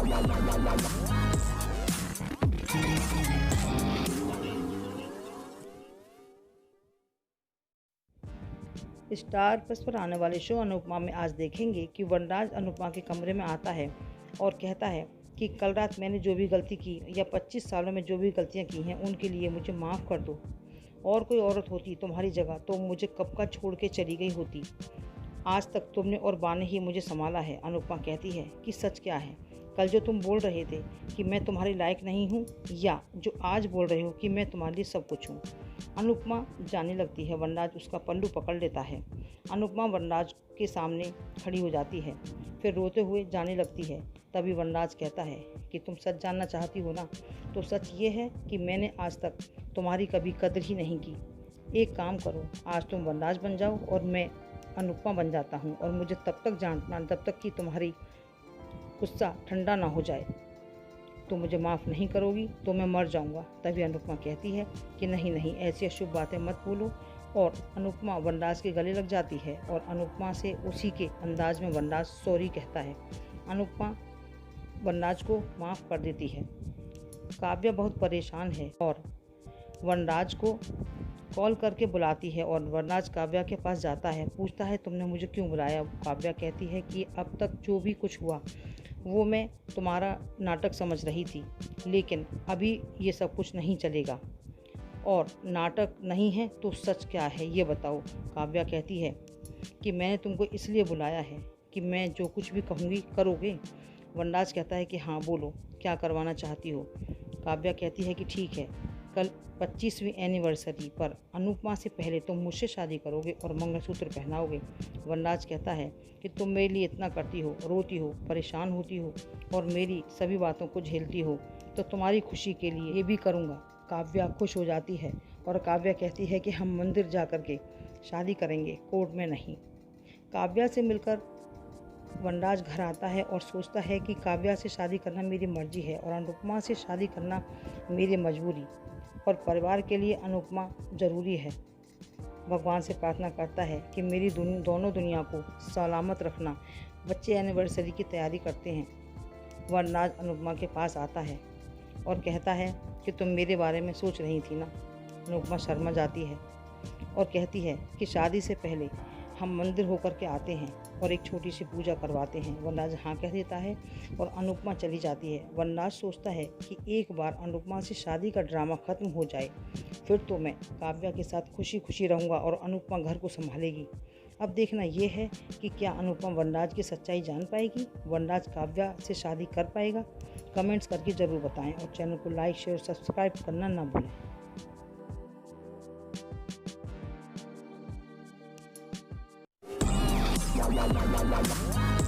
Star plus पर आने वाले शो अनुपमा में आज देखेंगे कि वनराज अनुपमा के कमरे में आता है और कहता है कि कल रात मैंने जो भी गलती की या 25 सालों में जो भी गलतियां की हैं उनके लिए मुझे माफ़ कर दो। और कोई औरत होती तुम्हारी जगह तो मुझे कब का छोड़ के चली गई होती। आज तक तुमने और बा ने ही मुझे संभाला है। अनुपमा कहती है कि सच क्या है, कल जो तुम बोल रहे थे कि मैं तुम्हारे लायक नहीं हूँ, या जो आज बोल रहे हो कि मैं तुम्हारे लिए सब कुछ हूँ। अनुपमा जाने लगती है। वनराज उसका पल्लू पकड़ लेता है। अनुपमा वनराज के सामने खड़ी हो जाती है, फिर रोते हुए जाने लगती है। तभी वनराज कहता है कि तुम सच जानना चाहती हो ना, तो सच ये है कि मैंने आज तक तुम्हारी कभी कदर ही नहीं की। एक काम करो, आज तुम वनराज बन जाओ और मैं अनुपमा बन जाता हूँ, और मुझे तब तक डांटना जब तक कि तुम्हारी गुस्सा ठंडा ना हो जाए। तुम मुझे माफ़ नहीं करोगी तो मैं मर जाऊंगा। तभी अनुपमा कहती है कि नहीं नहीं, ऐसी अशुभ बातें मत बोलो, और अनुपमा वनराज के गले लग जाती है और अनुपमा से उसी के अंदाज में वनराज सॉरी कहता है। अनुपमा वनराज को माफ़ कर देती है। काव्या बहुत परेशान है और वनराज को कॉल करके बुलाती है, और वनराज काव्या के पास जाता है, पूछता है तुमने मुझे क्यों बुलाया। काव्या कहती है कि अब तक जो भी कुछ हुआ वो मैं तुम्हारा नाटक समझ रही थी, लेकिन अभी ये सब कुछ नहीं चलेगा। और नाटक नहीं है तो सच क्या है ये बताओ। काव्या कहती है कि मैंने तुमको इसलिए बुलाया है कि मैं जो कुछ भी कहूँगी करोगे। वनराज कहता है कि हाँ बोलो, क्या करवाना चाहती हो। काव्या कहती है कि ठीक है, कल 25वीं एनिवर्सरी पर अनुपमा से पहले तुम मुझसे शादी करोगे और मंगलसूत्र पहनाओगे। वनराज कहता है कि तुम मेरे लिए इतना करती हो, रोती हो, परेशान होती हो और मेरी सभी बातों को झेलती हो, तो तुम्हारी खुशी के लिए ये भी करूँगा। काव्या खुश हो जाती है और काव्या कहती है कि हम मंदिर जा कर के शादी करेंगे, कोर्ट में नहीं। काव्या से मिलकर वनराज घर आता है और सोचता है कि काव्या से शादी करना मेरी मर्जी है और अनुपमा से शादी करना मेरी मजबूरी, और परिवार के लिए अनुपमा ज़रूरी है। भगवान से प्रार्थना करता है कि मेरी दोनों दुनिया को सलामत रखना। बच्चे एनिवर्सरी की तैयारी करते हैं। वनराज अनुपमा के पास आता है और कहता है कि तुम मेरे बारे में सोच रही थी ना। अनुपमा शर्मा जाती है और कहती है कि शादी से पहले हम मंदिर होकर के आते हैं और एक छोटी सी पूजा करवाते हैं। वनराज हाँ कह देता है और अनुपमा चली जाती है। वनराज सोचता है कि एक बार अनुपमा से शादी का ड्रामा ख़त्म हो जाए, फिर तो मैं काव्या के साथ खुशी खुशी रहूँगा और अनुपमा घर को संभालेगी। अब देखना ये है कि क्या अनुपमा वनराज की सच्चाई जान पाएगी, वनराज काव्या से शादी कर पाएगा। कमेंट्स करके ज़रूर बताएं और चैनल को लाइक शेयर और सब्सक्राइब करना ना भूलें। La la la la la la